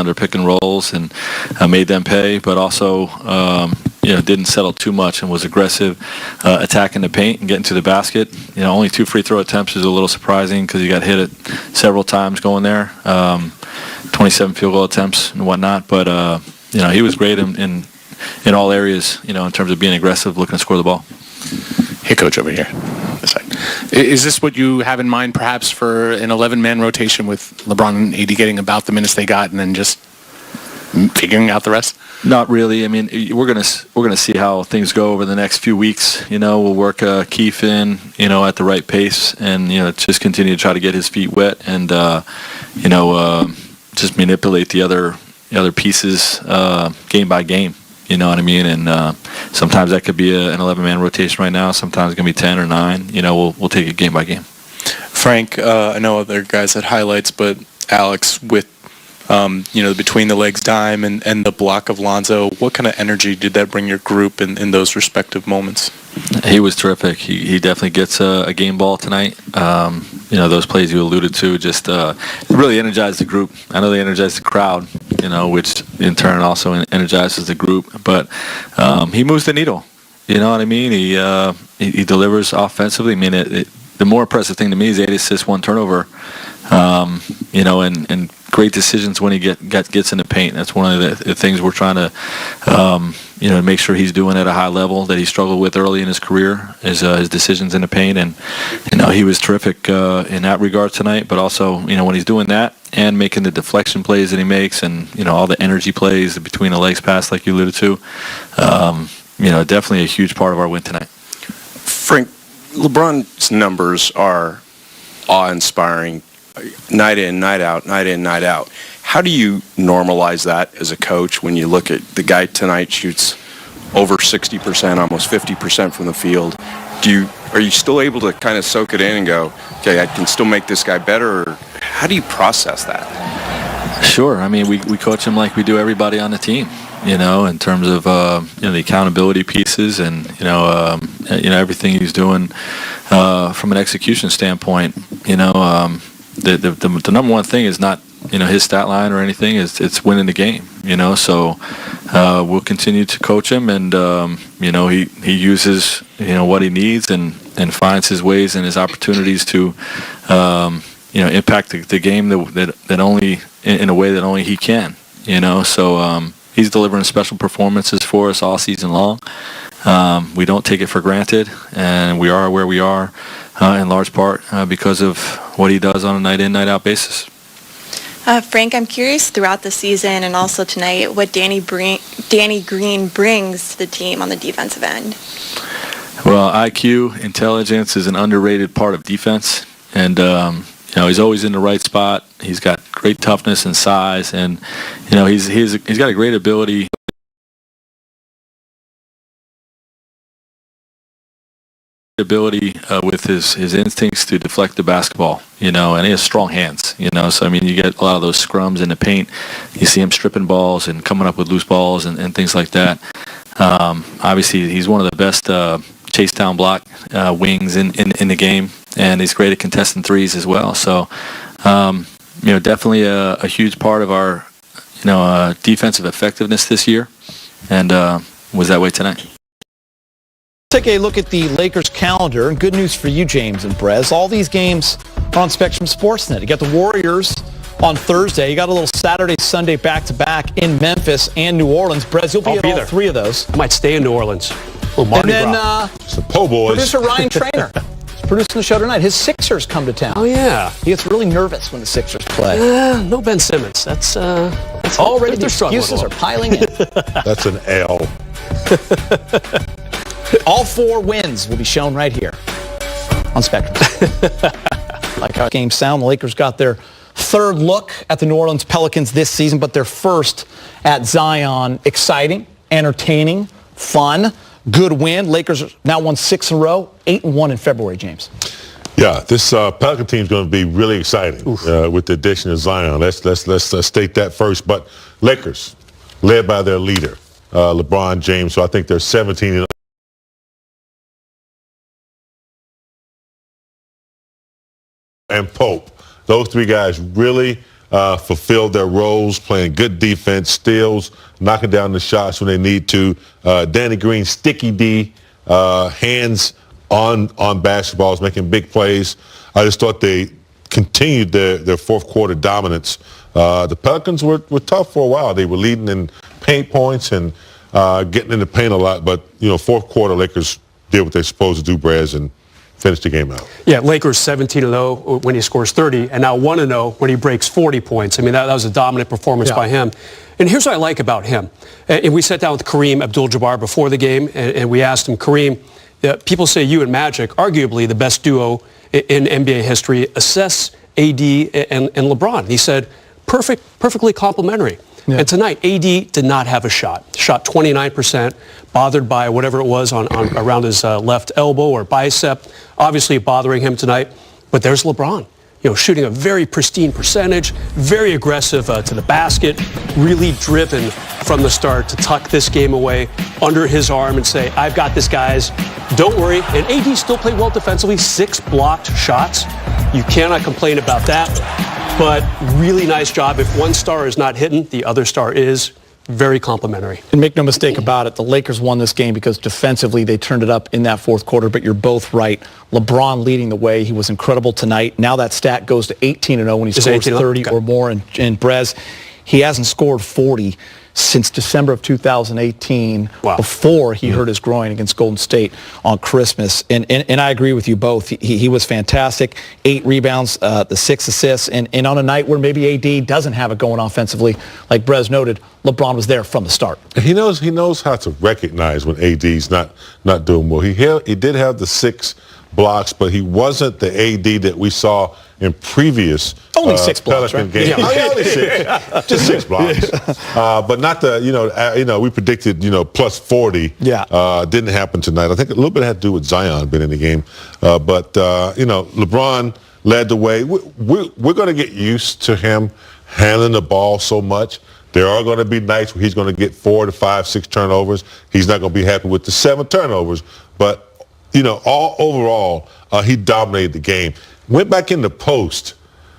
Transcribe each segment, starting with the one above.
on their pick and rolls and made them pay, but also didn't settle too much and was aggressive, attacking the paint and getting to the basket. Only 2 free throw attempts is a little surprising because he got hit it several times going there. 27 field goal attempts and whatnot, but he was great in all areas, in terms of being aggressive, looking to score the ball. Hey, Coach, over here. Is this what you have in mind, perhaps, for an 11-man rotation with LeBron and AD getting about the minutes they got, and then just figuring out the rest? Not really. I mean, we're gonna see how things go over the next few weeks. We'll work Keith in, at the right pace, and just continue to try to get his feet wet, and just manipulate the other pieces game by game. You know what I mean? And sometimes that could be an 11-man rotation right now. Sometimes it's going to be 10 or 9. We'll take it game by game. Frank, I know other guys had highlights, but Alex, with the between the legs dime and the block of Lonzo, what kind of energy did that bring your group in those respective moments? He was terrific. He definitely gets a game ball tonight. Those plays you alluded to just really energized the group. I know they energized the crowd, which in turn also energizes the group. But he moves the needle. You know what I mean? He delivers offensively. I mean, the more impressive thing to me is 8 assists, 1 turnover. And great decisions when he gets in the paint. That's one of the things we're trying to make sure he's doing at a high level that he struggled with early in his career, is his decisions in the paint. And he was terrific in that regard tonight. But also, when he's doing that and making the deflection plays that he makes, and all the energy plays, the between the legs pass, like you alluded to, definitely a huge part of our win tonight. Frank, LeBron's numbers are awe-inspiring. Night in, night out, night in, night out. How do you normalize that as a coach when you look at the guy tonight shoots over 60%, almost 50% from the field? Are you still able to kind of soak it in and go, okay, I can still make this guy better? Or how do you process that? Sure. I mean, we coach him like we do everybody on the team, in terms of the accountability pieces and everything he's doing from an execution standpoint. The number one thing is not his stat line or anything. It's winning the game. So we'll continue to coach him, and he uses what he needs and finds his ways and his opportunities to impact the game that only in a way that only he can. So he's delivering special performances for us all season long. We don't take it for granted, and we are where we are in large part because of what he does on a night-in, night-out basis. Frank, I'm curious throughout the season and also tonight what Danny Green brings to the team on the defensive end. Well, IQ, intelligence is an underrated part of defense, and he's always in the right spot. He's got great toughness and size, and he's got a great ability. With his instincts to deflect the basketball, and he has strong hands, so I mean, you get a lot of those scrums in the paint. You see him stripping balls and coming up with loose balls and things like that. Obviously, he's one of the best chase down block wings in the game, and he's great at contesting threes as well. So, definitely a huge part of our defensive effectiveness this year, and was that way tonight. Take a look at the Lakers calendar, and good news for you, James and Brez. All these games are on Spectrum Sportsnet. You got the Warriors on Thursday. You got a little Saturday, Sunday back-to-back in Memphis and New Orleans. Brez, you'll be at all 3 of those. I might stay in New Orleans. And then producer Ryan Trainer is producing the show tonight. His Sixers come to town. Oh, yeah. He gets really nervous when the Sixers play. No Ben Simmons. That's already the excuses are piling in. That's an L. All 4 wins will be shown right here on Spectrum. Like how games sound, the Lakers got their 3rd look at the New Orleans Pelicans this season, but their first at Zion. Exciting, entertaining, fun, good win. Lakers now won 6 in a row, 8-1 in February, James. Yeah, this Pelican team is going to be really exciting with the addition of Zion. Let's state that first. But Lakers, led by their leader, LeBron James, so I think they're 17 and Pope. Those 3 guys really fulfilled their roles, playing good defense, steals, knocking down the shots when they need to. Danny Green, sticky D, hands on basketballs, making big plays. I just thought they continued their fourth quarter dominance. The Pelicans were tough for a while. They were leading in paint points and getting in the paint a lot. But, fourth quarter, Lakers did what they're supposed to do, Brez, and finished the game out. Yeah, Lakers 17-0 when he scores 30, and now 1-0 when he breaks 40 points. I mean, that was a dominant performance by him. And here's what I like about him. And we sat down with Kareem Abdul-Jabbar before the game, and we asked him, Kareem, people say you and Magic, arguably the best duo in NBA history, assess AD and LeBron. He said, perfectly complimentary. Yeah. And tonight, AD did not have a shot. Shot 29%, bothered by whatever it was on around his left elbow or bicep. Obviously bothering him tonight. But there's LeBron, shooting a very pristine percentage, very aggressive to the basket, really driven from the start to tuck this game away under his arm and say, I've got this, guys. Don't worry. And AD still played well defensively, 6 blocked shots. You cannot complain about that. But really nice job. If one star is not hitting, the other star is. Very complimentary. And make no mistake about it, the Lakers won this game because defensively they turned it up in that fourth quarter, but you're both right. LeBron leading the way. He was incredible tonight. Now that stat goes to 18-0 when he scores 30 or more. And Brez, he hasn't scored 40 since December of 2018, before he hurt his groin against Golden State on Christmas. And I agree with you both. He was fantastic. 8 rebounds, the 6 assists. And on a night where maybe AD doesn't have it going offensively, like Brez noted, LeBron was there from the start. He knows how to recognize when AD's not doing well. He did have the 6 blocks, but he wasn't the AD that we saw in previous only 6 blocks, Pelican right? games. Yeah. Only 6, just 6 blocks. But not the we predicted plus 40. Yeah, didn't happen tonight. I think a little bit had to do with Zion being in the game, but LeBron led the way. We're going to get used to him handling the ball so much. There are going to be nights where he's going to get 4 to 5, 6 turnovers. He's not going to be happy with the 7 turnovers, but all overall, he dominated the game. Went back in the post.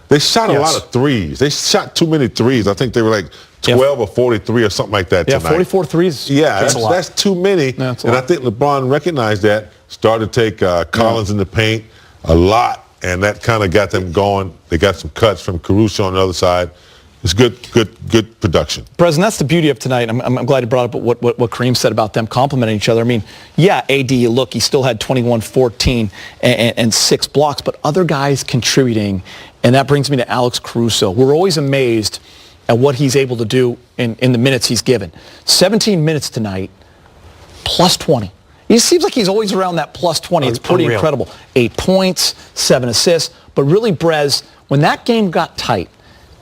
They shot a lot of threes. They shot too many threes. I think they were like 12 or 43 or something like that tonight. 44 threes. Yeah, that's too many. And I think LeBron recognized that, started to take Collins in the paint a lot, and that kind of got them going. They got some cuts from Caruso on the other side. It's good production. President, that's the beauty of tonight. I'm glad you brought up what Kareem said about them complimenting each other. I mean, yeah, AD, look, he still had 21, 14, and 6 blocks, but other guys contributing, and that brings me to Alex Caruso. We're always amazed at what he's able to do in the minutes he's given. 17 minutes tonight, plus 20. It seems like he's always around that plus 20. It's pretty incredible. 8 points, 7 assists, but really, Brez, when that game got tight,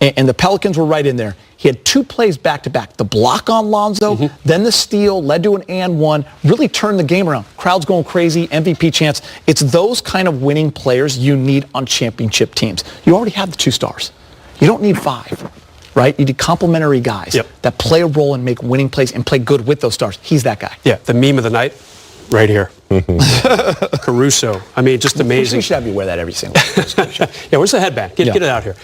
and the Pelicans were right in there. He had 2 plays back-to-back. The block on Lonzo, then the steal, led to an and one, really turned the game around. Crowd's going crazy, MVP chance. It's those kind of winning players you need on championship teams. You already have the 2 stars. You don't need 5, right? You need complementary guys that play a role and make winning plays and play good with those stars. He's that guy. Yeah, the meme of the night, right here. Caruso. I mean, just amazing. We should have you wear that every single day. Yeah, where's the headband? Get it out here.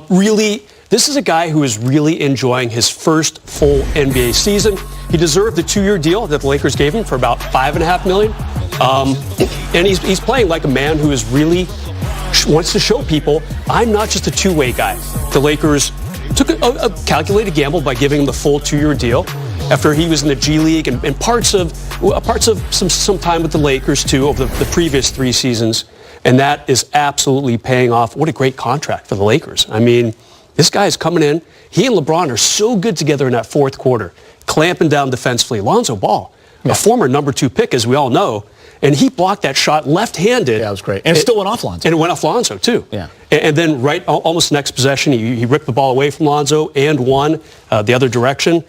Really, this is a guy who is really enjoying his first full NBA season. He deserved the 2-year deal that the Lakers gave him for about $5.5 million. And he's playing like a man who is really wants to show people, I'm not just a two-way guy. The Lakers took a calculated gamble by giving him the full 2-year deal after he was in the G League and parts of some time with the Lakers too over the previous 3 seasons, and that is absolutely paying off. What a great contract for the Lakers. I mean, this guy is coming in. He and LeBron are so good together in that fourth quarter, clamping down defensively. Lonzo Ball, a former number 2 pick, as we all know, and he blocked that shot left-handed. Yeah, it was great. And it still went off Lonzo. And it went off Lonzo, too. Yeah. And then almost next possession, he ripped the ball away from Lonzo and won the other direction.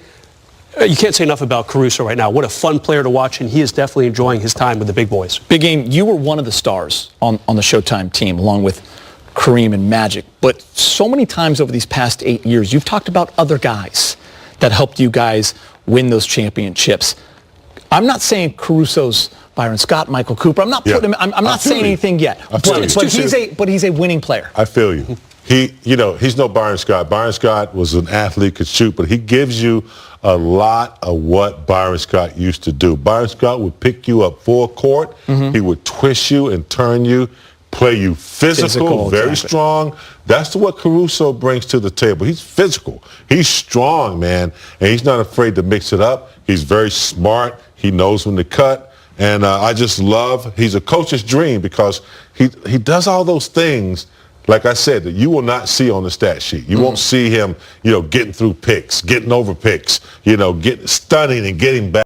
You can't say enough about Caruso right now. What a fun player to watch, and he is definitely enjoying his time with the big boys. Big Game, you were one of the stars on the Showtime team, along with Kareem and Magic. But so many times over these past 8 years, you've talked about other guys that helped you guys win those championships. I'm not saying Caruso's Byron Scott, Michael Cooper. I'm not putting him. I'm not saying anything yet. But he's a winning player. I feel you. he's no Byron Scott. Byron Scott was an athlete, could shoot, but he gives you a lot of what Byron Scott used to do. Byron Scott would pick you up full court. He would twist you and turn you, play you physical, very exactly. strong. That's what Caruso brings to the table. He's physical. He's strong, man, and he's not afraid to mix it up. He's very smart. He knows when to cut. And I just love, he's a coach's dream because he does all those things, like I said, that you will not see on the stat sheet. You won't see him, getting through picks, getting over picks, getting stunning and getting back.